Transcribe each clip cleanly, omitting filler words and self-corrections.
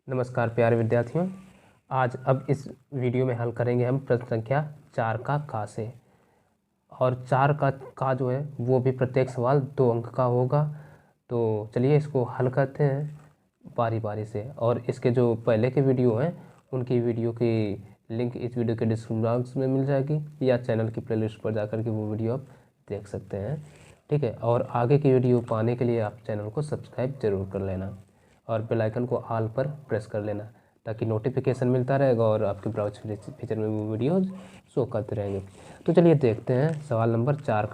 नमस्कार प्यारे विद्यार्थियों। आज अब इस वीडियो में हल करेंगे हम प्रश्न संख्या 4 का का से। और 4 का जो है वो भी प्रत्येक सवाल 2 अंक का होगा। तो चलिए इसको हल करते हैं बारी बारी से। और इसके जो पहले के वीडियो हैं उनकी वीडियो की लिंक इस वीडियो के डिस्क्रिप्शन बॉक्स में मिल जाएगी, या चैनल की प्लेलिस्ट पर जाकर के वो वीडियो आप देख सकते हैं। ठीक है। और आगे की वीडियो पाने के लिए आप चैनल को सब्सक्राइब जरूर कर लेना और बेल आइकन को ऑल पर प्रेस कर लेना, ताकि नोटिफिकेशन मिलता रहेगा और आपके ब्राउज़र फीचर में वो वीडियोज़ शो करते रहेंगे। तो चलिए देखते हैं सवाल नंबर 4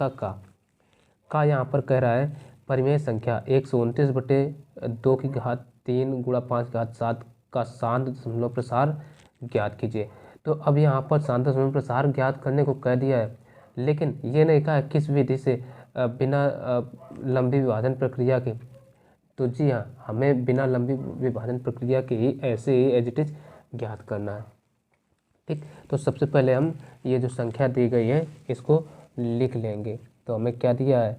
का यहाँ पर कह रहा है परिमेय संख्या 129/2 की घात 3 गुणा 5 की घात 7 का शांत दशमलव प्रसार ज्ञात कीजिए। तो अब यहाँ पर शांत दशमलव प्रसार ज्ञात करने को कह दिया है, लेकिन ये नहीं कहा है किस विधि से, बिना लंबी विभाजन प्रक्रिया के। तो जी हाँ, हमें बिना लंबी विभाजन प्रक्रिया के ही ऐसे ही एज इट इज ज्ञात करना है। ठीक। तो सबसे पहले हम ये जो संख्या दी गई है इसको लिख लेंगे। तो हमें क्या दिया है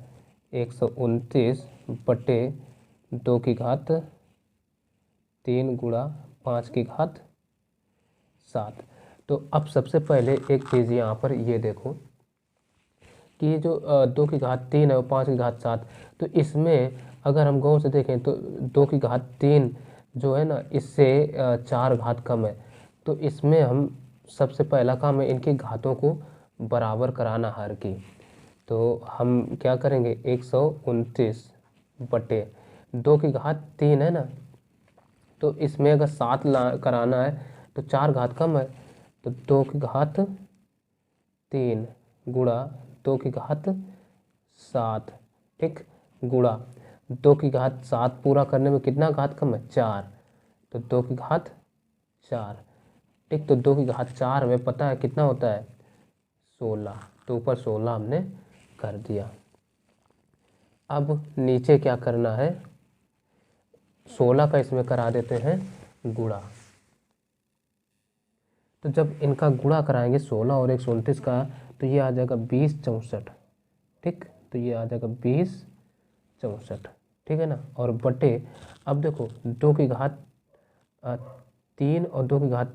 129/2 की घात 3 गुणा 5 की घात 7। तो अब सबसे पहले एक चीज़ यहाँ पर ये देखो कि ये जो 2 की घात 3 है और 5 की घात 7, तो इसमें अगर हम गौर से देखें तो 2 की घात 3 जो है ना, इससे 4 घात कम है। तो इसमें हम सबसे पहला काम है इनकी घातों को बराबर कराना हर की। तो हम क्या करेंगे 129/2 की घात 3 है ना, तो इसमें अगर 7 कराना है तो 4 घात कम है, तो 2 की घात 3 गुणा 2 की घात 7। ठीक। गुणा 2 की घात 7 पूरा करने में कितना घात कम है 4, तो 2 की घात 4। ठीक। तो 2 की घात 4 हमें पता है कितना होता है 16। तो ऊपर 16 हमने कर दिया। अब नीचे क्या करना है 16 का इसमें करा देते हैं गुणा। तो जब इनका गुणा कराएंगे 16 और 129 का, तो ये आ जाएगा 2064। ठीक। तो ये आ जाएगा 2064। ठीक है ना। और बटे, अब देखो 2 की घात 3 और 2 की घात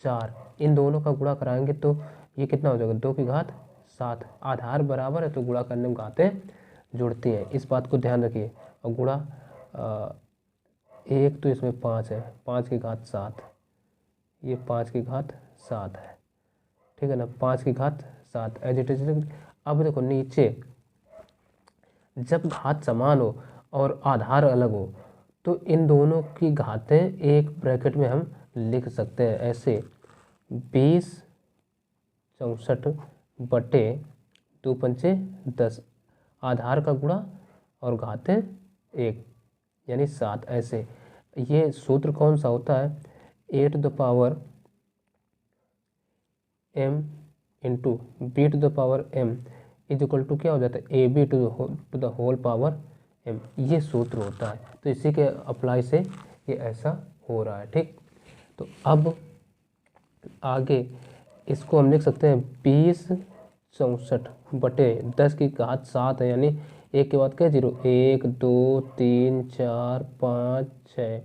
4, इन दोनों का गुणा कराएंगे तो ये कितना हो जाएगा 2 की घात 7। आधार बराबर है तो गुणा करने में घातें जुड़ती हैं, इस बात को ध्यान रखिए। और गुणा एक तो इसमें 5 है, 5 की घात 7, ये 5 की घात 7 है। ठीक है ना। 5 की घात 7 एज इट इज। अब देखो नीचे जब घात समान हो और आधार अलग हो, तो इन दोनों की घातें एक ब्रैकेट में हम लिख सकते हैं ऐसे 2064/2×5 आधार का गुणा और घातें 1 यानी 7। ऐसे ये सूत्र कौन सा होता है a⁻m into b⁻m equal to क्या हो जाता है ab⁻m। ये सूत्र होता है। तो इसी के अप्लाई से ये ऐसा हो रहा है। ठीक। तो अब आगे इसको हम लिख सकते हैं 2064/10 की घात 7 है, यानी एक के बाद क्या 0 1 2 3 4 5 6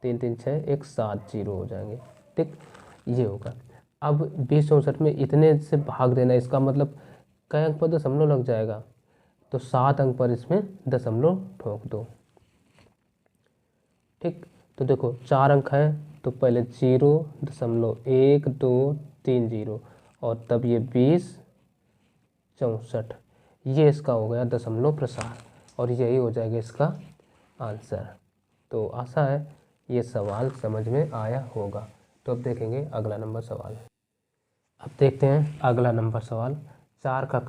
3 3 6 1 7 0 हो जाएंगे। ठीक। ये होगा। अब 2064 में इतने से भाग देना, इसका मतलब कई अंक पर दशमलव लग जाएगा, तो 7 अंक पर इसमें दशमलव ठोक दो। ठीक। तो देखो 4 अंक है तो पहले 0.1230 और तब ये 2064, ये इसका हो गया दशमलव प्रसार और यही हो जाएगा इसका आंसर। तो आशा है ये सवाल समझ में आया होगा। तो अब देखेंगे अगला नंबर सवाल। अब देखते हैं अगला नंबर सवाल 4 का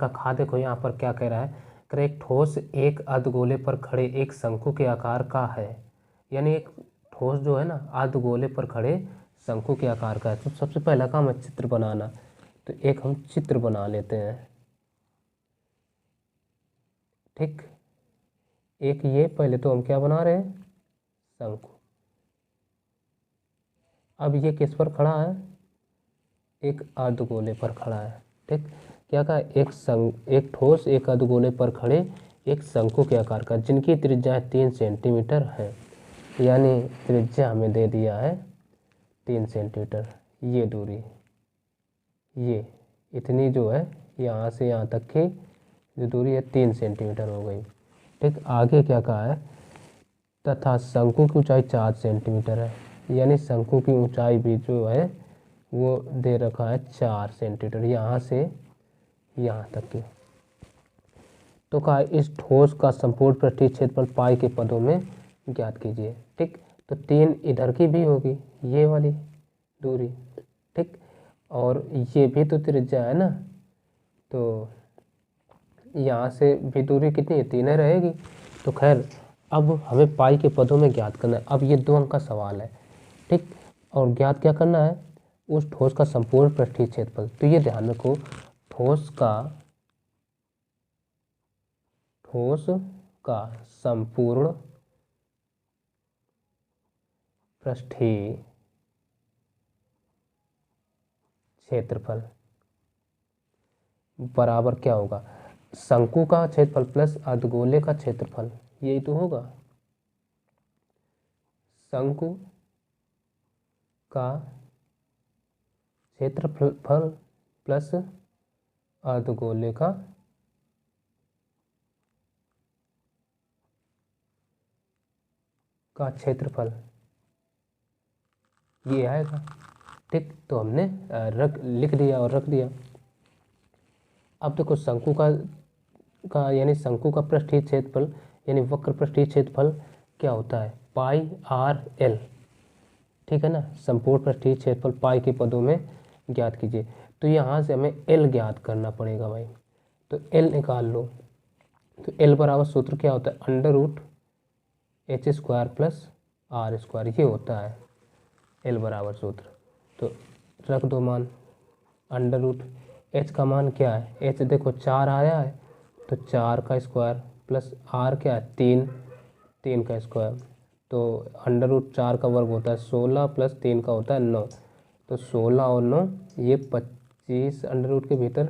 खा देखो यहाँ पर क्या कह रहा है कि एक ठोस एक अर्धगोले पर खड़े एक शंकु के आकार का है। यानी एक ठोस जो है ना अर्धगोले पर खड़े शंकु के आकार का है। तो सबसे पहला काम है चित्र बनाना। तो एक हम चित्र बना लेते हैं। ठीक। एक ये पहले तो हम क्या बना रहे हैं शंकु। अब ये किस पर खड़ा है एक अर्धगोले पर खड़ा है। ठीक। क्या कहा एक ठोस एक अर्धगोले पर खड़े एक शंकु के आकार का जिनकी त्रिज्या 3 सेंटीमीटर है। यानी त्रिज्या हमें दे दिया है 3 सेंटीमीटर। ये दूरी, ये इतनी जो है यहाँ से यहाँ तक की जो दूरी है 3 सेंटीमीटर हो गई। ठीक, आगे क्या कहा है, तथा शंकु की ऊंचाई 4 सेंटीमीटर है, यानी शंकु की ऊंचाई भी जो है वो दे रखा है 4 सेंटीमीटर यहाँ से यहाँ तक की। तो कहा इस ठोस का संपूर्ण पृष्ठीय क्षेत्रफल पाई के पदों में ज्ञात कीजिए। ठीक, तो 3 इधर की भी होगी ये वाली दूरी। ठीक, और ये भी तो त्रिज्या है ना, तो यहाँ से भी दूरी कितनी है, 3 रहेगी। तो खैर अब हमें पाई के पदों में ज्ञात करना है। अब ये 2 अंक का सवाल है। ठीक, और ज्ञात क्या करना है, उस ठोस का संपूर्ण पृष्ठीय क्षेत्रफल। तो ये ध्यान रखो, ठोस का संपूर्ण पृष्ठीय क्षेत्रफल बराबर क्या होगा, शंकु का क्षेत्रफल प्लस अर्धगोले का क्षेत्रफल, यही तो होगा। शंकु का क्षेत्रफल प्लस अर्धगोले का क्षेत्रफल, ये आएगा। ठीक, तो हमने लिख दिया और रख दिया। अब देखो शंकु का यानी शंकु का पृष्ठीय क्षेत्रफल यानी वक्र पृष्ठीय क्षेत्रफल क्या होता है, पाई आर एल। ठीक है ना, संपूर्ण पृष्ठीय क्षेत्रफल पाई के पदों में ज्ञात कीजिए। तो यहाँ से हमें एल ज्ञात करना पड़ेगा भाई, तो एल निकाल लो। तो एल बराबर सूत्र क्या होता है, under root H square plus R square, ये होता है एल बराबर सूत्र। तो रख दो मान, अंडर रूट एच का मान क्या है, एच देखो 4 आया है, तो 4 का स्क्वायर प्लस आर क्या है 3 का स्क्वायर। तो अंडर रूट 4 का वर्ग होता है 16 प्लस 3 का होता है 9। तो 16 और 9 ये 25 अंडर रूट के भीतर।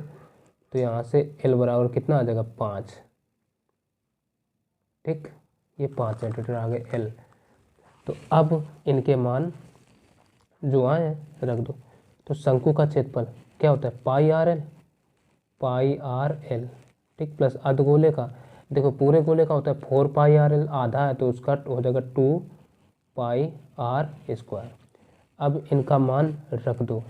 तो यहाँ से एल बराबर कितना आ जाएगा 5। ठीक, ये 5 सेंटीमीटर आ गए एल। तो अब इनके मान जो आए हैं रख दो। तो शंकु का क्षेत्रफल क्या होता है, पाई आर एल। ठीक, प्लस अर्धगोले का, देखो पूरे गोले का होता है 4 पाई आर एल, आधा है तो उसका हो जाएगा 2 पाई आर स्क्वायर। अब इनका मान रख दो,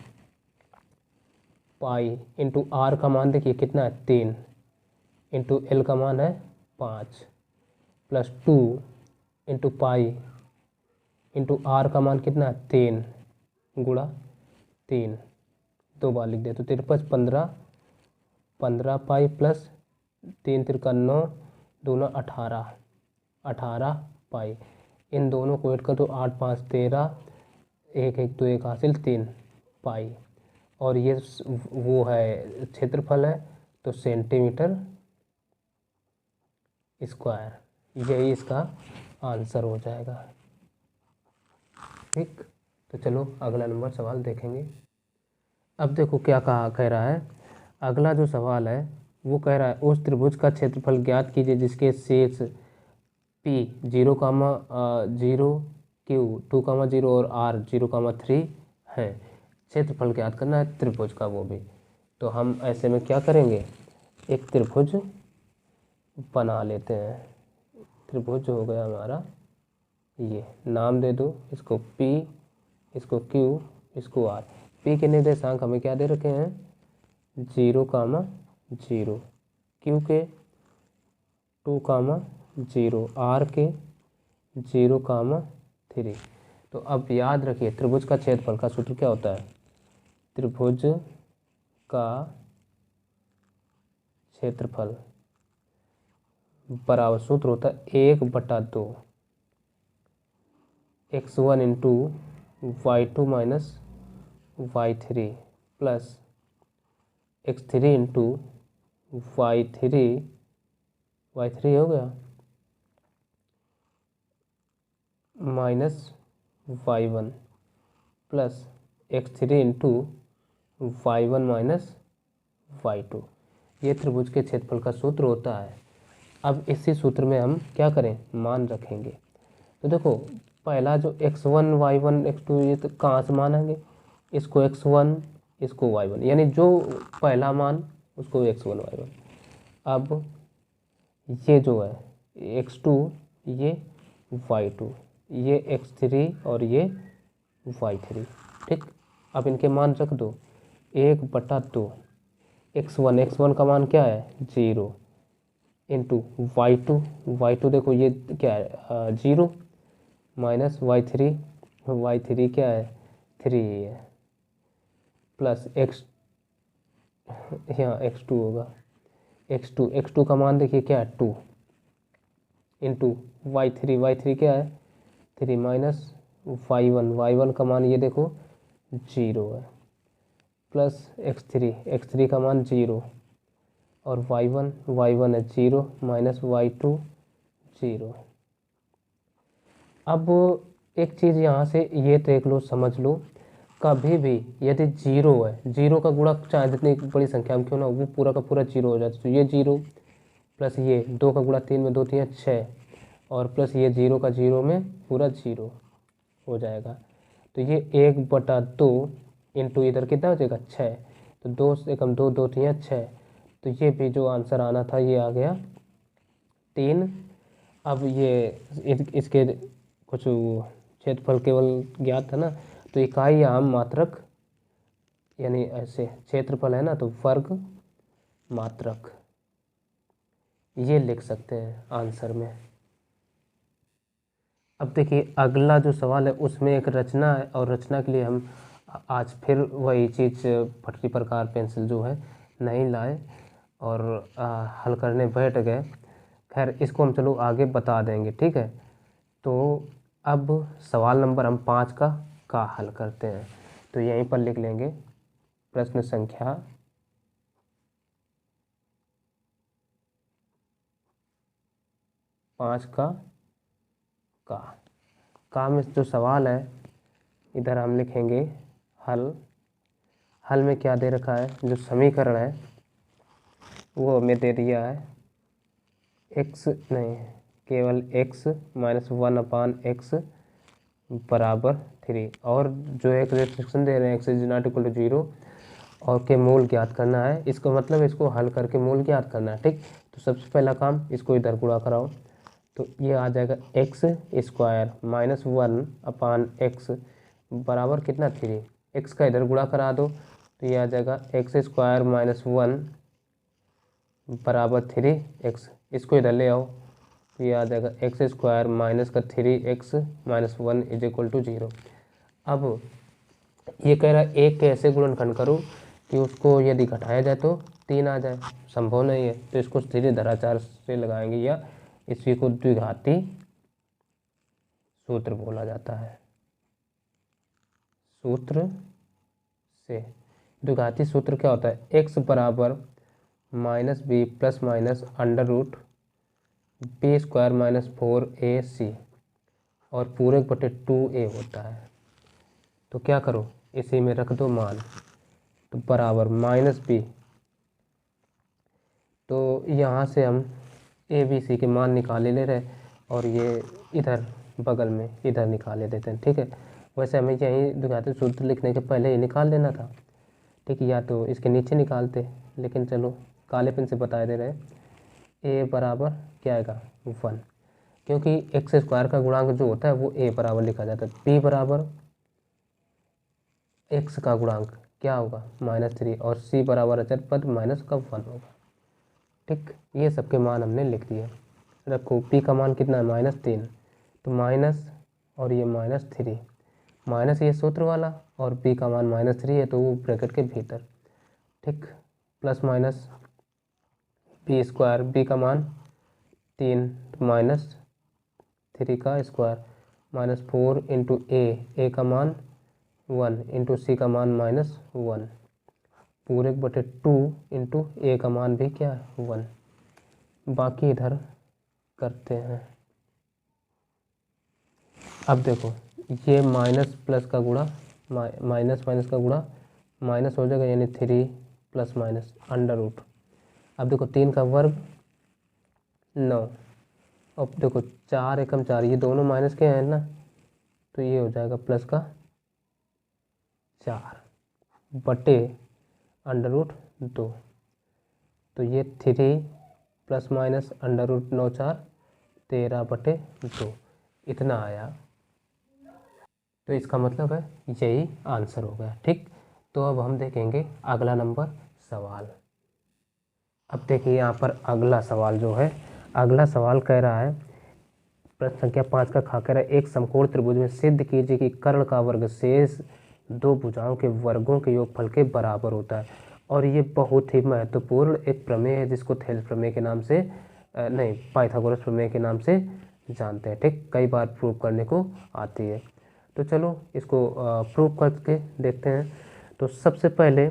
पाई इंटू आर का मान देखिए कितना है 3, इंटू एल का मान है 5, plus 2 into pi into R का मान कितना है 3 गुणा 3, 2 बार लिख दे तो 53 15 पाई प्लस 3 तिरका 9 दूना 18 पाई। इन दोनों को ऐड कर दो, 8 5 13, 1 1 2 1 हासिल 3 पाई। और ये वो है क्षेत्रफल है, तो सेंटीमीटर स्क्वायर, यही इसका आंसर हो जाएगा। ठीक, तो चलो अगला नंबर सवाल देखेंगे। अब देखो क्या कह रहा है, अगला जो सवाल है वो कह रहा है उस त्रिभुज का क्षेत्रफल ज्ञात कीजिए जिसके शेष P 0, Q 2, 0 और R 0, 3 है। क्षेत्रफल ज्ञात करना है त्रिभुज का वो भी। तो हम ऐसे में क्या करेंगे, एक त्रिभुज बना लेते हैं। त्रिभुज हो गया हमारा, ये नाम दे दो इसको P, इसको Q, इसको R। P के निर्देशांक हमें क्या दे रखे हैं 0, 0, Q के 2, 0, R के 0, 3। तो अब याद रखिए त्रिभुज का क्षेत्रफल का सूत्र क्या होता है, त्रिभुज का क्षेत्रफल बराबर सूत्र होता है 1/2 x1 into y2 minus y3 plus x3 into y3 हो गया minus y1 plus x3 into y1 minus y2। ये त्रिभुज के क्षेत्रफल का सूत्र होता है। अब इसी सूत्र में हम क्या करें, मान रखेंगे। तो देखो पहला जो x1 y1 x2 ये तो कहाँ से मानेंगे, इसको x1 इसको y1, यानी जो पहला मान उसको x1 y1। अब ये जो है x2 ये y2 ये x3 और ये y3, ठीक। अब इनके मान रख दो 1/2 x1 का मान क्या है 0 इंटू y2 देखो ये क्या है 0 माइनस y3 क्या है 3 है, प्लस x यहाँ x2 होगा x2 का मान देखिए क्या है 2 इंटू y3 क्या है 3 माइनस y1 का मान ये देखो 0 है, प्लस x3 का मान 0 और y1 है 0 माइनस y2 0। अब एक चीज़ यहाँ से ये देख लो समझ लो, कभी भी यदि 0 है, 0 का गुणा चाहे जितनी बड़ी संख्या में क्यों ना वो पूरा का पूरा 0 हो जाता है। तो ये 0 प्लस ये 2 का गुणा 3 में 2 3 6 और प्लस ये 0 का 0 में पूरा 0 हो जाएगा। तो ये 1/2 इंटू इधर कितना हो जाएगा 6, तो 2 से कम 2 2 3 6, तो ये भी जो आंसर आना था ये आ गया 3। अब ये इसके कुछ क्षेत्रफल केवल ज्ञात था ना, तो इकाई आम मात्रक यानी ऐसे क्षेत्रफल है ना तो वर्ग मात्रक ये लिख सकते हैं आंसर में। अब देखिए अगला जो सवाल है उसमें एक रचना है और रचना के लिए हम आज फिर वही चीज़ पटरी प्रकार पेंसिल जो है नहीं लाए और हल करने बैठ गए। खैर इसको हम चलो आगे बता देंगे, ठीक है। तो अब सवाल नंबर हम 5 का हल करते हैं, तो यहीं पर लिख लेंगे प्रश्न संख्या 5 का में जो सवाल है इधर हम लिखेंगे हल में क्या दे रखा है, जो समीकरण है वो हमें दे दिया है x नहीं केवल x माइनस 1/x बराबर 3 और जो एक रिस्ट्रिक्शन दे रहे हैं x is not equal to 0 और के मूल ज्ञात करना है। इसको मतलब इसको हल करके मूल ज्ञात करना है, ठीक। तो सबसे पहला काम इसको इधर गुणा कराओ, तो ये आ जाएगा x² माइनस 1/x बराबर कितना 3, x का इधर गुणा करा दो तो ये आ जाएगा x² माइनस 1 बराबर 3x, इसको इधर ले आओ तो ये आ जाएगा x² माइनस का 3x minus 1 is equal to 0। अब ये कह रहा है एक के ऐसे गुणनखंड करो कि उसको यदि घटाया जाए तो 3 आ जाए, संभव नहीं है, तो इसको सीधे धराचार से लगाएंगे या इसी को द्विघाती सूत्र बोला जाता है। सूत्र से द्विघाती सूत्र क्या होता है, x बराबर minus B plus minus under root b² minus 4ac और पूरे बटे 2a होता है। तो क्या करो इसी में रख दो मान, तो बराबर माइनस बी, तो यहाँ से हम ए बी सी के मान निकाले ले रहे और ये इधर बगल में इधर निकाले देते हैं, ठीक है। वैसे हमें यही द्विघाती सूत्र लिखने के पहले ही निकाल लेना था, ठीक है, या तो इसके नीचे निकालते, लेकिन चलो काले पेन से बता दे रहे हैं ए बराबर क्या आएगा 1, क्योंकि x² का गुणांक जो होता है वो a बराबर लिखा जाता है। b बराबर x का गुणांक क्या होगा -3 और c बराबर अचर पद माइनस का 1 होगा, ठीक। ये सबके मान हमने लिख दिए। रखो p का मान कितना है -3, तो माइनस और ये -3 माइनस ये सूत्र वाला और p का मान -3 है तो वो ब्रैकेट के भीतर, ठीक, प्लस माइनस b² b का मान 3 माइनस 3 का स्क्वायर माइनस 4 इंटू ए का मान 1 इंटू सी का मान -1 पूरे बटे 2 इंटू ए का मान भी क्या है 1। बाकी इधर करते हैं। अब देखो ये माइनस प्लस का गुणा माइनस का गुणा माइनस हो जाएगा, यानी 3 प्लस माइनस अंडर रूट। अब देखो 3 का वर्ग 9, अब देखो 4 एकम 4 ये दोनों माइनस के हैं ना, तो ये हो जाएगा प्लस का 4 बटे √2, तो ये 3 प्लस माइनस √9 4 13 बटे 2 इतना आया। तो इसका मतलब है यही आंसर हो गया। ठीक, तो अब हम देखेंगे अगला नंबर सवाल। अब देखिए यहाँ पर अगला सवाल जो है, अगला सवाल कह रहा है प्रश्न संख्या 5 का खा कह रहा है एक समकोण त्रिभुज में सिद्ध कीजिए कि कर्ण का वर्ग शेष दो भुजाओं के वर्गों के योगफल के बराबर होता है। और ये बहुत ही महत्वपूर्ण एक प्रमेय है जिसको थेल्स प्रमेय के नाम से नहीं, पाइथागोरस प्रमेय के नाम से जानते हैं। ठीक, कई बार प्रूव करने को आती है। तो चलो इसको प्रूव करके देखते हैं। तो सबसे पहले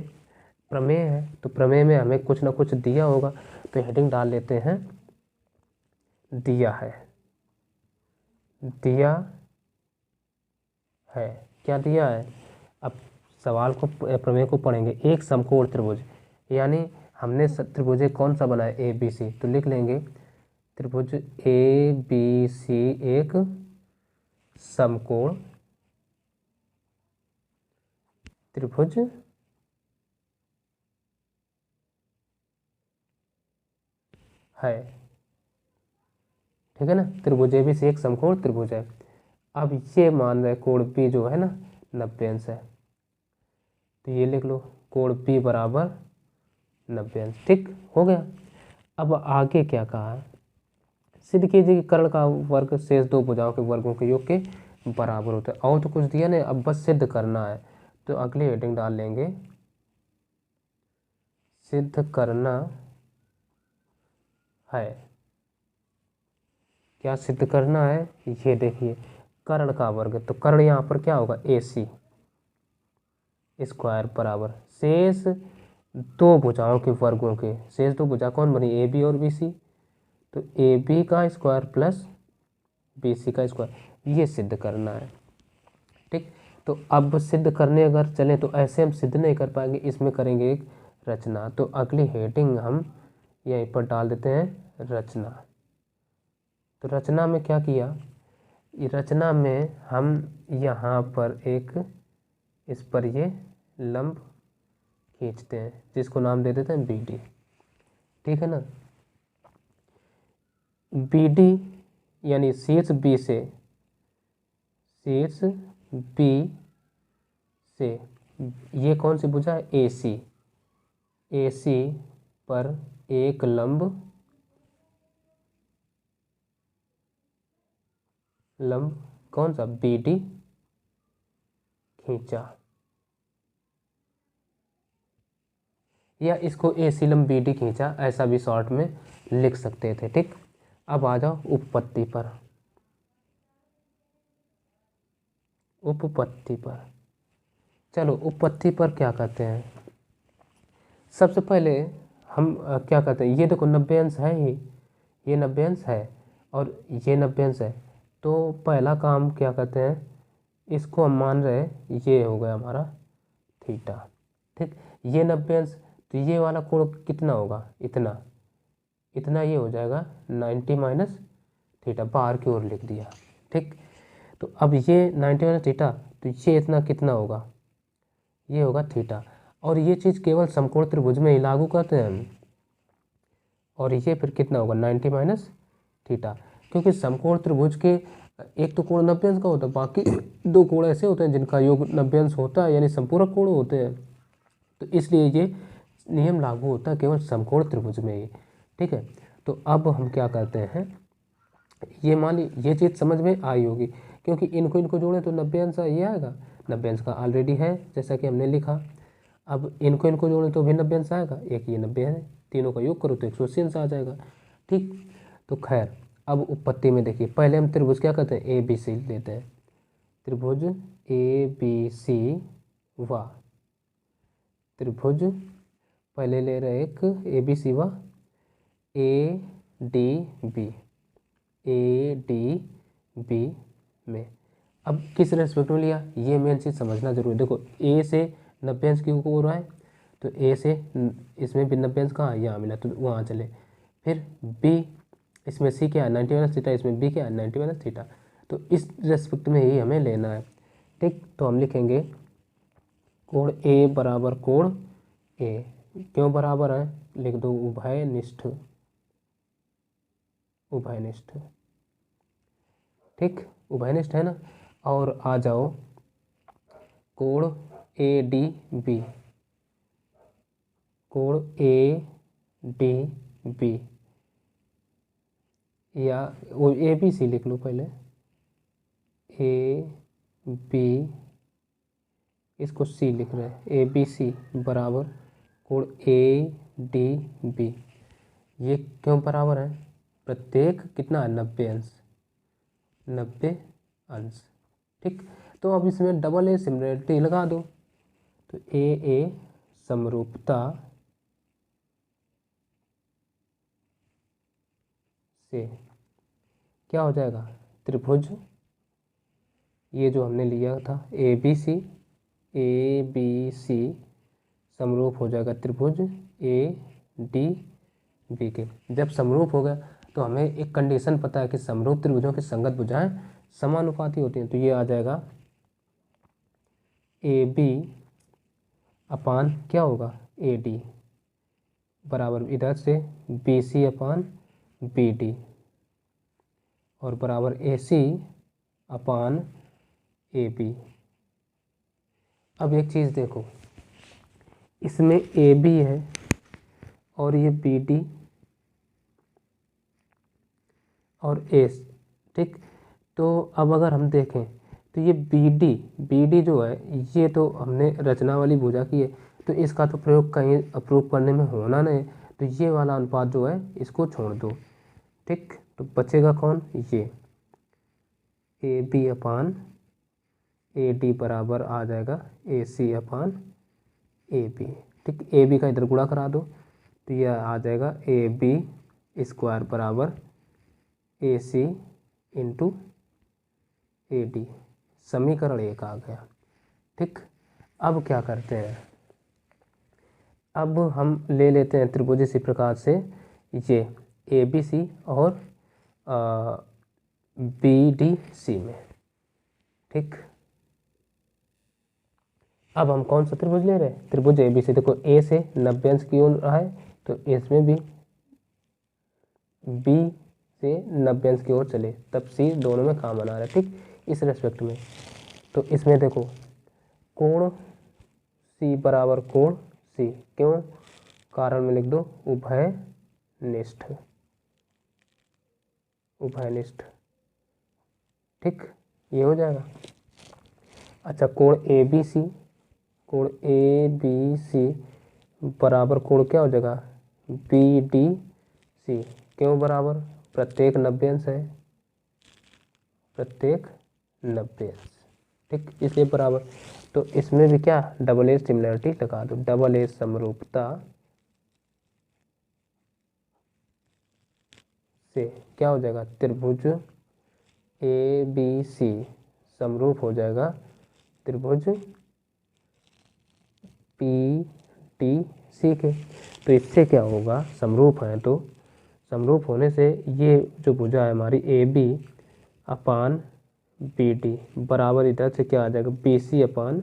प्रमेय है, तो प्रमेय में हमें कुछ ना कुछ दिया होगा, तो हेडिंग डाल लेते हैं दिया है। दिया है, क्या दिया है? अब सवाल को प्रमेय को पढ़ेंगे। एक समकोण त्रिभुज, यानी हमने त्रिभुज कौन सा बनाया? ए बी सी, तो लिख लेंगे त्रिभुज ए बी सी एक समकोण त्रिभुज है। ठीक है ना, त्रिभुज ए बी सी एक समकोण त्रिभुज है। अब ये मान रहे कोण पी जो है ना 90 अंश है, तो ये लिख लो कोण पी बराबर 90 अंश। ठीक हो गया। अब आगे क्या कहा है? सिद्ध कीजिए कि कर्ण का वर्ग शेष दो भुजाओं के वर्गों के योग के बराबर होता है। और तो कुछ दिया नहीं, अब बस सिद्ध करना है। तो अगली हेडिंग डाल लेंगे सिद्ध करना है। क्या सिद्ध करना है? ये देखिए कर्ण का वर्ग, तो कर्ण यहाँ पर क्या होगा? AC स्क्वायर बराबर शेष दो भुजाओं के वर्गों के, शेष दो भुजा कौन बनी? AB और BC, तो AB का स्क्वायर प्लस BC का स्क्वायर, ये सिद्ध करना है। ठीक, तो अब सिद्ध करने अगर चलें तो ऐसे हम सिद्ध नहीं कर पाएंगे, इसमें करेंगे एक रचना। तो अगली हेडिंग हम यहीं पर डाल देते हैं रचना। तो रचना में क्या किया? रचना में हम यहाँ पर एक इस पर ये लंब खींचते हैं जिसको नाम दे देते हैं BD। ठीक है ना, BD यानी शीर्ष B से, शीर्ष B से ये कौन सी भुजा है? AC, AC पर एक लंब कौन सा? BD खींचा, या इसको AC लंब BD खींचा, ऐसा भी शॉर्ट में लिख सकते थे। ठीक, अब आ जाओ उपपत्ति पर। उपपत्ति पर चलो, उपपत्ति पर क्या कहते हैं? सबसे पहले हम क्या कहते हैं? ये देखो 90 अंश है ही, ये 90 अंश है और ये 90 अंश है। तो पहला काम क्या कहते हैं? इसको हम मान रहे हैं ये हो गया हमारा थीटा। ठीक, ये 90 अंश, तो ये वाला कोण कितना होगा? इतना, इतना ये हो जाएगा 90 माइनस थीटा, बाहर की ओर लिख दिया। ठीक, तो अब ये 90 माइनस थीटा, तो ये इतना कितना होगा? ये होगा थीटा। और ये चीज़ केवल समकोण त्रिभुज में ही लागू करते हैं हम। और ये फिर कितना होगा? 90 माइनस थीटा, क्योंकि समकोण त्रिभुज के एक तो कोण 90 अंश का होता है, बाकी दो कोण ऐसे होते हैं जिनका योग 90 अंश होता है, यानी संपूरक कोण होते हैं। तो इसलिए ये नियम लागू होता है केवल समकोण त्रिभुज में ही। ठीक है, तो अब हम क्या करते हैं? ये मान ली ये चीज़ समझ में आई होगी, क्योंकि इनको जोड़ें तो 90 अंश ये आएगा, 90 अंश का ऑलरेडी है जैसा कि हमने लिखा। अब इनको जोड़ें तो भी 90 अंश आएगा, एक ये 90 है, तीनों का योग करो तो 180 अंश आ जाएगा। ठीक, तो खैर अब उपपत्ति में देखिए, पहले हम त्रिभुज क्या कहते हैं? ABC लेते हैं, त्रिभुज ABC व त्रिभुज पहले ले रहे एक ABC व ADB, ADB में। अब किस रेस्पेक्ट में लिया, ये मेन चीज़ समझना जरूरी। देखो A से 90 अंश की ओर आए, तो A से इसमें भी 90 अंश कहाँ? यहाँ मिला, तो वहाँ चले। फिर B, इसमें C क्या है? 90 माइनस थीटा, इसमें B क्या है? 90 माइनस थीटा। तो इस रेस्पेक्ट में ही हमें लेना है। ठीक, तो हम लिखेंगे कोण ए बराबर कोण ए। क्यों बराबर है, लिख दो उभयनिष्ठ, उभयनिष्ठ। ठीक, उभयनिष्ठ है ना। और आ जाओ कोण ए डी बी, कोण ए डी बी, या वो ए बी सी लिख लो पहले, ए बी, इसको सी लिख रहे हैं, ए बी सी बराबर कोण ए डी बी। ये क्यों बराबर है, प्रत्येक कितना है 90 अंश, 90 अंश। ठीक, तो अब इसमें डबल ए सिमिलरिटी लगा दो, तो ए समरूपता से क्या हो जाएगा, त्रिभुज, ये जो हमने लिया था ए बी सी समरूप हो जाएगा त्रिभुज ए डी बी के। जब समरूप हो गया तो हमें एक कंडीशन पता है कि समरूप त्रिभुजों की संगत भुजाएं समानुपाती होती हैं, तो ये आ जाएगा ए बी अपान क्या होगा ए डी बराबर इधर से बी सी अपान बी डी और बराबर A C upon A B. अब एक चीज़ देखो, इसमें ए बी है और ये बी डी और ए, ठीक। तो अब अगर हम देखें तो ये बी डी जो है ये तो हमने रचना वाली भुजा की है, तो इसका तो प्रयोग कहीं अप्रूव करने में होना नहीं, तो ये वाला अनुपात जो है इसको छोड़ दो। ठीक, तो बचेगा कौन, ये ए बी अपान ए डी बराबर आ जाएगा ए सी अपान ए बी। ठीक, ए बी का इधर गुणा करा दो तो यह आ जाएगा ए बी स्क्वायर बराबर A C into A D. समीकरण 1 आ गया। ठीक, अब क्या करते हैं, अब हम ले लेते हैं त्रिभुज इसी प्रकार से ये ए बी सी और बी डी सी में। ठीक, अब हम कौन सा त्रिभुज ले रहे हैं, त्रिभुज ए बी सी। देखो ए से 90 अंश की ओर रहा है तो इसमें भी बी से 90 अंश की ओर चले, तब सी दोनों में काम बना रहा है। ठीक, इस रेस्पेक्ट में तो इसमें देखो कोण सी बराबर कोण सी, क्यों, कारण में लिख दो उभयनिष्ठ, उभयनिष्ठ। ठीक, ये हो जाएगा। अच्छा, कोण ए बी सी, कोण ए बी सी बराबर कोण क्या हो जाएगा बी डी सी, क्यों बराबर, प्रत्येक 90 अंश है, प्रत्येक 90 अंश। ठीक, इसलिए बराबर। तो इसमें भी क्या डबल ए सिमिलरिटी लगा दो, डबल ए समरूपता से क्या हो जाएगा, त्रिभुज ए बी सी समरूप हो जाएगा त्रिभुज पी टी सी के। तो इससे क्या होगा, समरूप है तो समरूप होने से ये जो भुजा है हमारी A B upon B D बराबर इधर से क्या आ जाएगा बी सी अपान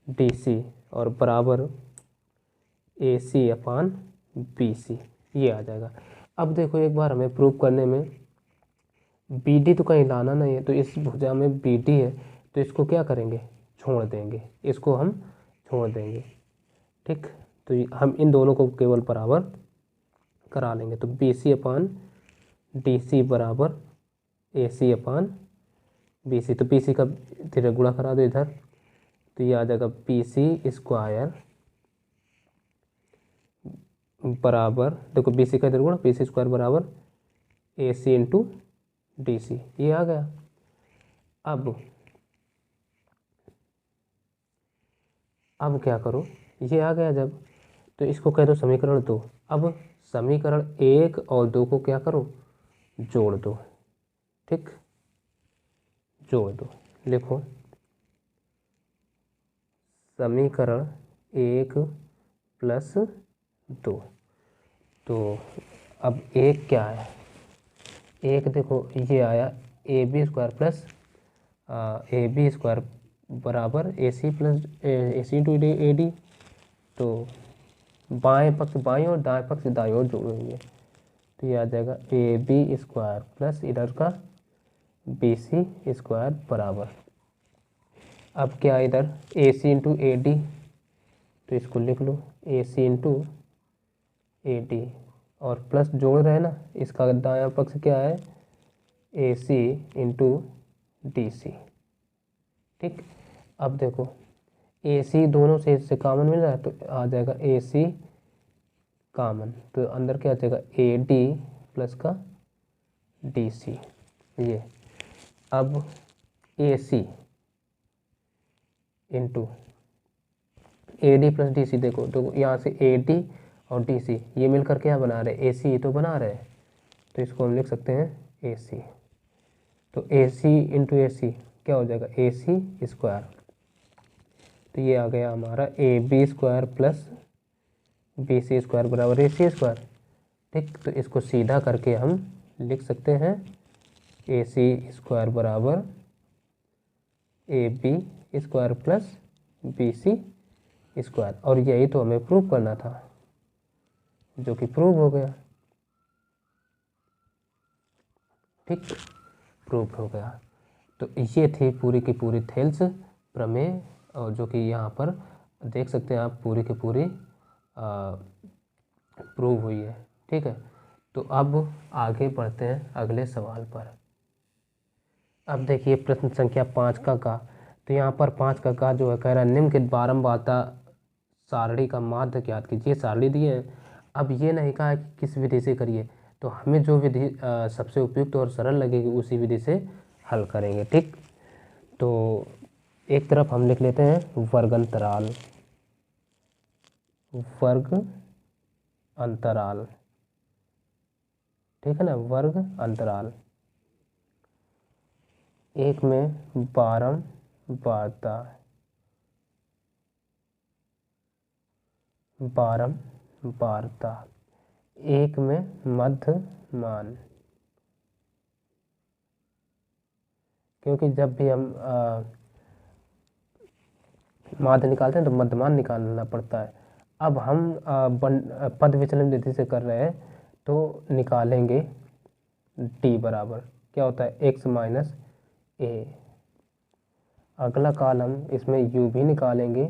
डी सी और बराबर A C upon B C, ये आ जाएगा। अब देखो एक बार हमें प्रूव करने में बी डी तो कहीं लाना नहीं है, तो इस भुजा में बी डी है तो इसको क्या करेंगे, छोड़ देंगे, इसको हम छोड़ देंगे। ठीक, तो हम इन दोनों को केवल बराबर करा लेंगे, तो बी सी अपान डी सी बराबर A C upon B C. तो बी सी का धीरे गुणा करा दो इधर, तो ये आ जाएगा बी सी स्क्वायर बराबर, देखो बी सी का इधर गुणा, बी सी स्क्वायर बराबर A C into D C, ये आ गया। अब क्या करो, ये आ गया जब, तो इसको कह दो समीकरण 2। अब समीकरण 1 और 2 को क्या करो, जोड़ दो। ठीक, जोड़ दो, लिखो समीकरण 1 प्लस 2। तो अब 1 क्या है, 1 देखो ये आया A B square plus A B square बराबर A C plus A C into A D. तो बाएं पक्ष बाएं और दाएं पक्ष दाएं और जोड़ेंगे तो ये आ जाएगा ए बी स्क्वायर प्लस इधर का बी सी स्क्वायर बराबर, अब क्या इधर ए सी इंटू ए डी, तो इसको लिख लो ए सी इंटू ए डी और प्लस जोड़ रहे हैं ना, इसका दायां पक्ष क्या है ए सी इंटू डी सी। ठीक, अब देखो ए सी दोनों से इससे कॉमन मिल रहा है तो आ जाएगा ए सी कॉमन, तो अंदर क्या आ जाएगा ए डी प्लस का डी सी। ये अब A C into A D plus D C, देखो तो यहाँ से ए डी और डी सी ये मिलकर क्या बना रहे हैं, ए सी तो बना रहे हैं, तो इसको हम लिख सकते हैं ए सी। तो ए सी इंटू ए सी क्या हो जाएगा ए सी स्क्वायर, तो ये आ गया हमारा A B square plus B C square बराबर ए सी स्क्वायर। ठीक, तो इसको सीधा करके हम लिख सकते हैं ए सी स्क्वायर बराबर A B square plus B C square, और यही तो हमें प्रूव करना था जो कि प्रूव हो गया। ठीक, प्रूव हो गया। तो ये थी पूरी की पूरी थेल्स प्रमेय, और जो कि यहाँ पर देख सकते हैं आप पूरी की पूरी प्रूव हुई है। ठीक है, तो अब आगे बढ़ते हैं अगले सवाल पर। अब देखिए प्रश्न संख्या 5 का तो यहाँ पर 5 का जो है कह रहा है निम्नलिखित बारंबारता सारणी का माध्य ज्ञात कीजिए। सारणी दिए हैं, अब ये नहीं कहा है कि किस विधि से करिए, तो हमें जो विधि सबसे उपयुक्त और सरल लगेगी उसी विधि से हल करेंगे। ठीक, तो एक तरफ हम लिख लेते हैं वर्ग अंतराल, वर्ग अंतराल, ठीक है ना, वर्ग अंतराल। एक में बारंबारता, बारंबारता, एक में मध्यमान, क्योंकि जब भी हम माध्य निकालते हैं तो मध्यमान निकालना पड़ता है। अब हम पद विचलन विधि से कर रहे हैं तो निकालेंगे डी बराबर क्या होता है एक्स माइनस ए। अगला कॉलम इसमें यू भी निकालेंगे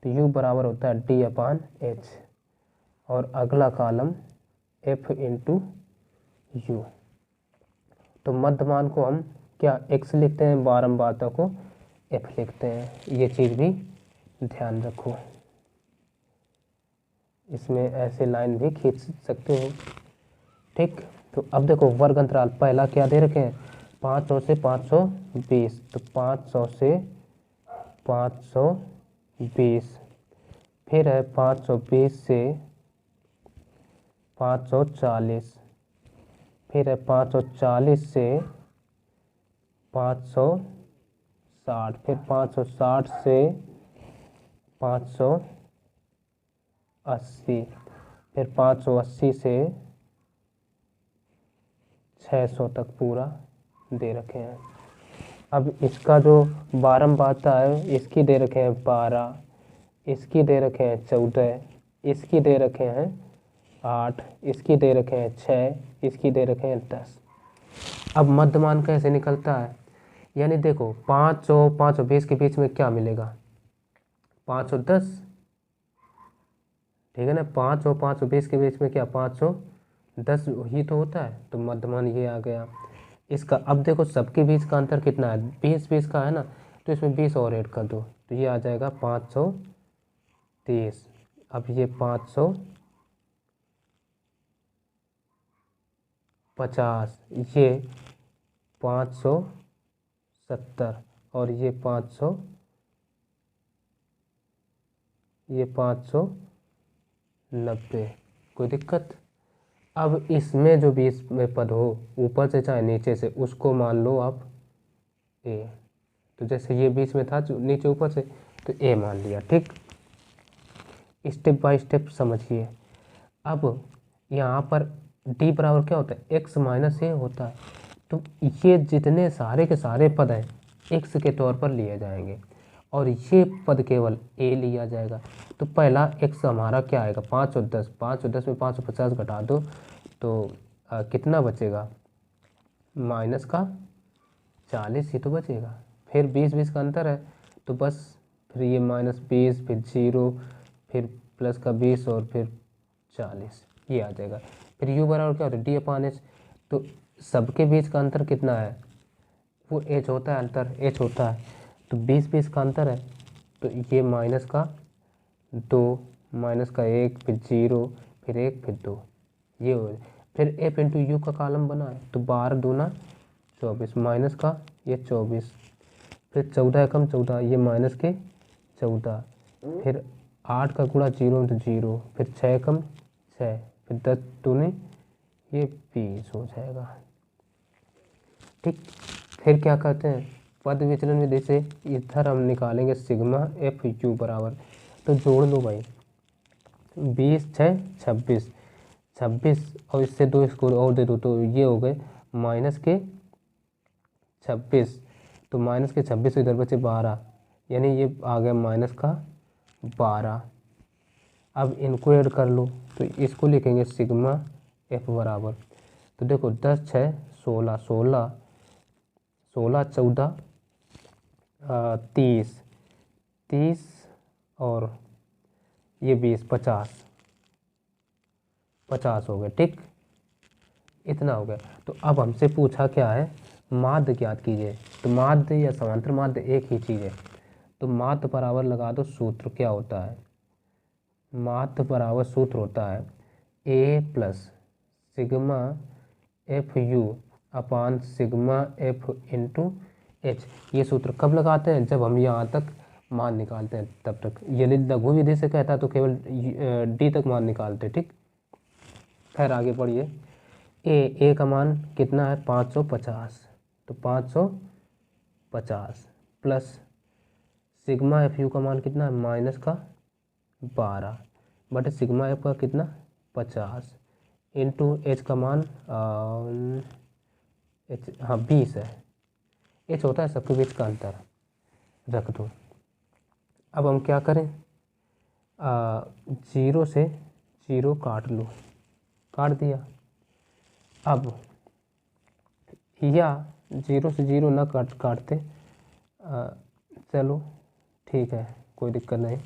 तो यू बराबर होता है डी अपान एच, और अगला कॉलम एफ इंटू यू। तो मध्यमान को हम क्या एक्स लिखते हैं, बारंबारता को एफ लिखते हैं, ये चीज़ भी ध्यान रखो। इसमें ऐसे लाइन भी खींच सकते हो। ठीक, तो अब देखो वर्ग अंतराल पहला क्या दे रखे हैं 500 से 520, तो 500 से 520, फिर है 520 से 540, फिर है 540 से 560, फिर 560 से 580, फिर 580 से 600 तक पूरा दे रखे हैं। अब इसका जो बारंबारता है इसकी दे रखे हैं 12, इसकी दे रखे हैं 14, इसकी दे रखे हैं 8, इसकी दे रखे हैं 6, इसकी दे रखे हैं 10। अब मध्यमान कैसे निकलता है, यानी देखो 500 520 के बीच में क्या मिलेगा 510, ठीक है ना, 500 520 के बीच में क्या 510 ही तो होता है, तो मध्यमान ये आ गया। इसका अब देखो सबके बीच का अंतर कितना है 20 का है ना, तो इसमें 20 और ऐड कर दो तो ये आ जाएगा 530। अब ये 550, ये 570 और ये 590। कोई दिक्कत। अब इसमें जो 20 में पद हो ऊपर से चाहे नीचे से उसको मान लो आप ए, तो जैसे ये 20 में था नीचे ऊपर से तो ए मान लिया। ठीक, स्टेप बाय स्टेप समझिए। अब यहाँ पर डी बराबर क्या होता है एक्स माइनस ए होता है, तो ये जितने सारे के सारे पद हैं x के तौर पर लिए जाएंगे और ये पद केवल a लिया जाएगा। तो पहला x हमारा क्या आएगा, 5 और 10, 5 और 10 में 550 घटा दो तो कितना बचेगा, माइनस का 40 ही तो बचेगा। फिर 20 का अंतर है तो बस फिर ये -20, फिर 0, फिर प्लस का 20 और फिर 40 ये आ जाएगा। फिर u बराबर क्या होता है, d/h। तो सबके बीच का अंतर कितना है, वो h होता है, अंतर h होता है। तो 20 का अंतर है तो ये माइनस का 2, माइनस का 1, फिर 0, फिर 1, फिर 2 ये हो। फिर f इंटू यू का कॉलम बना है तो 12 दूना 24, माइनस का ये 24, फिर 14 एकम 14, ये माइनस के 14, फिर 8 का गुणा 0 तो 0, फिर 6 एकम 6, फिर 10 दूनी ये 20 हो जाएगा। ठीक, फिर क्या करते हैं, पद विचलन विधि से इधर हम निकालेंगे सिग्मा एफ यू बराबर, तो जोड़ लो भाई, 20 6 26, 26 और इससे 2 स्कोर और दे दो तो ये हो गए माइनस के 26, तो माइनस के 26 इधर बचे 12, यानी ये आ गया माइनस का 12। अब इनको ऐड कर लो तो इसको लिखेंगे सिग्मा एफ बराबर, तो देखो 10 6 16, 16 16 14 30, 30 और ये 20 50, 50 हो गए। ठीक, इतना हो गया। तो अब हमसे पूछा क्या है, माध्य ज्ञात कीजिए। तो माध्य या समांतर माध्य एक ही चीज़ है। तो माध्य बराबर लगा दो, सूत्र क्या होता है, माध्य बराबर सूत्र होता है a plus sigma F you upon sigma F into H. ये सूत्र कब लगाते हैं, जब हम यहाँ तक मान निकालते हैं तब तक। यदि लघु विधि से कहता है तो केवल डी तक मान निकालते। ठीक, खैर आगे बढ़िए। ए का मान कितना है 550, तो 550 प्लस सिग्मा एफ यू का मान कितना है माइनस का 12 बटे सिग्मा एफ का कितना 50 इंटू एच का मान एच, हाँ 20 है। एच होता है सबके बीच का अंतर, रख दो। अब हम क्या करें, 0 से 0 काट लो, काट दिया। अब या 0 से 0 ना काटते, चलो ठीक है कोई दिक्कत नहीं।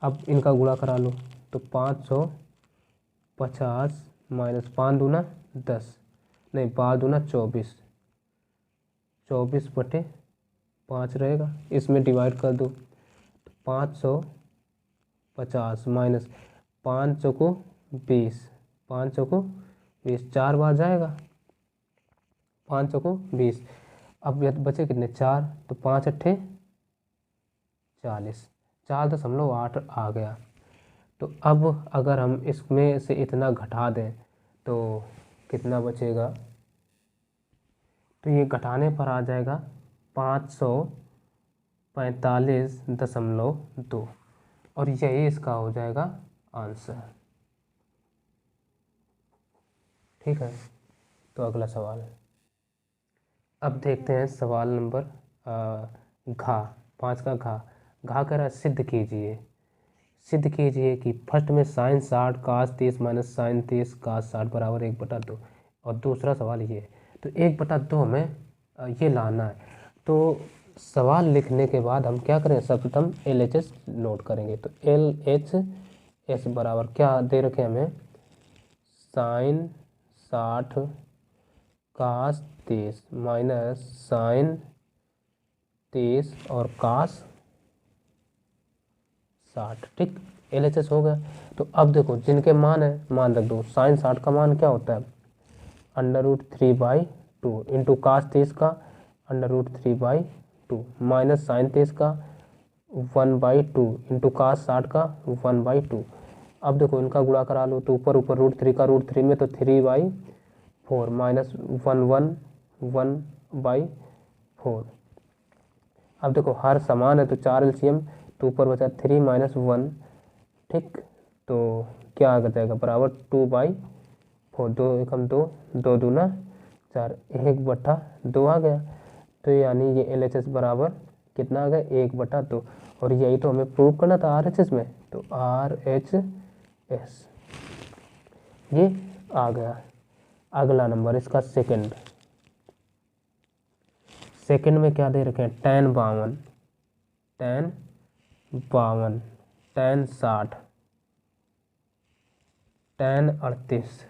अब इनका गुणा करा लो तो 550 माइनस 5 दूना 10, नहीं 5 दूना 24, 24 बटे 5 रहेगा, इसमें डिवाइड कर दो तो 550 माइनस 5 चौको 20, 5 चौको 20, 4 बार जाएगा, 5 चौको 20। अब बचे कितने 4, तो 5 अट्ठे 40, 4.8 आ गया। तो अब अगर हम इसमें से इतना घटा दें तो कितना बचेगा, तो ये घटाने पर आ जाएगा 545.2 और यही इसका हो जाएगा आंसर। ठीक है, तो अगला सवाल अब देखते हैं, सवाल नंबर घा 5 का घा कह रहा है सिद्ध कीजिए, सिद्ध कीजिए कि फर्स्ट में साइन 60 कास 30 माइनस साइन 30 कास 60 बराबर 1/2। और दूसरा सवाल ये है, तो 1/2 हमें ये लाना है। तो सवाल लिखने के बाद हम क्या करें, सर्वप्रथम LHS नोट करेंगे। तो LHS बराबर क्या दे रखे हमें, साइन 60 कास 30 माइनस साइन 30 और कास 60। ठीक, LHS हो गया। तो अब देखो जिनके मान है मान रख दो। साइन 60 का मान क्या होता है, √3/2 इंटू कास 30 का √3/2 माइनस साइन 30 का 1/2 इंटू कास 60 का 1/2। अब देखो इनका गुणा करा लो तो ऊपर ऊपर √3 का √3 में तो 3/4 माइनस 1/4। अब देखो हर समान है तो 4 LCM, तो ऊपर बचा 3 माइनस 1। ठीक, तो क्या आ जाएगा बराबर 2/4, 2 एकम 2, 2 दूना 4 1/2 आ गया। तो यानी ये LHS बराबर कितना आ गया 1/2। और यही तो हमें प्रूव करना था RHS में, तो RHS ये आ गया। अगला नंबर इसका सेकंड में क्या दे रखे हैं, tan 52, tan 52, tan 60, tan 38,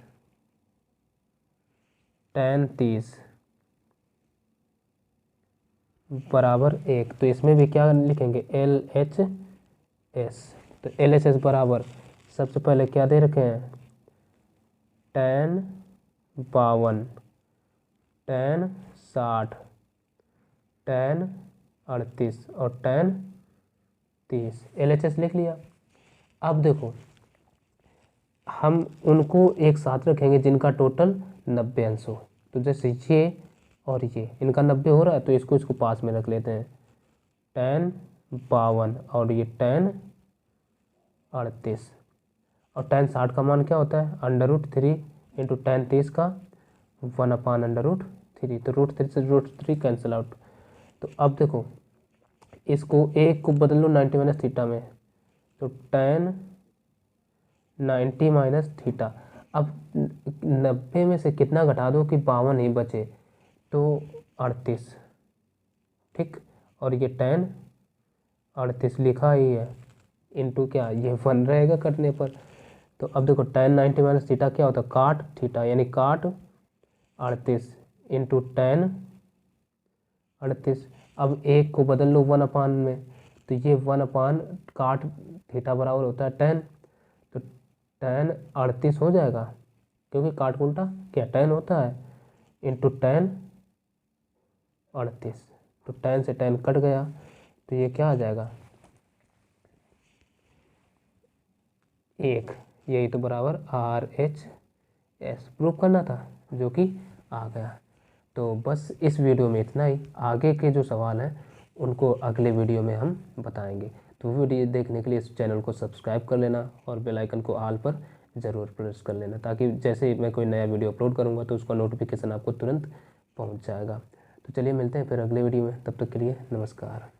tan 30 बराबर 1। तो इसमें भी क्या लिखेंगे LHS। तो LHS बराबर सबसे पहले क्या दे रखे हैं, tan 52, tan 60, tan 38 और tan 30। LHS लिख लिया। अब देखो हम उनको एक साथ रखेंगे जिनका टोटल 90 अंश हो। तो जैसे ये और ये इनका 90 हो रहा है, तो इसको पास में रख लेते हैं, tan 52 और ये tan 38। और tan 60 का मान क्या होता है, √3 इंटू tan 30 का 1/√3। तो √3 से √3 कैंसिल आउट। तो अब देखो इसको एक को बदल लो 90 - थीटा में, तो tan 90 - थीटा। अब 90 में से कितना घटा दो कि 52 ही बचे, तो 38। ठीक, और ये tan 38 लिखा ही है, इंटू क्या ये 1 रहेगा कटने पर। तो अब देखो tan 90 - थीटा क्या होता है, काट थीटा, यानी काट 38 इंटू tan 38। अब एक को बदल लो 1/, में, तो ये 1/ काट थीटा बराबर होता है tan। तो tan 38 हो जाएगा, क्योंकि काट का उल्टा क्या tan होता है, इंटू tan 38। तो tan से tan कट गया, तो ये क्या आ जाएगा 1। यही तो बराबर RHS प्रूव करना था, जो कि आ गया। तो बस इस वीडियो में इतना ही। आगे के जो सवाल हैं उनको अगले वीडियो में हम बताएंगे। तो वीडियो देखने के लिए इस चैनल को सब्सक्राइब कर लेना और बेल आइकन को ऑल पर ज़रूर प्रेस कर लेना, ताकि जैसे ही मैं कोई नया वीडियो अपलोड करूँगा तो उसका नोटिफिकेशन आपको तुरंत पहुँच जाएगा। तो चलिए मिलते हैं फिर अगले वीडियो में, तब तक के लिए नमस्कार।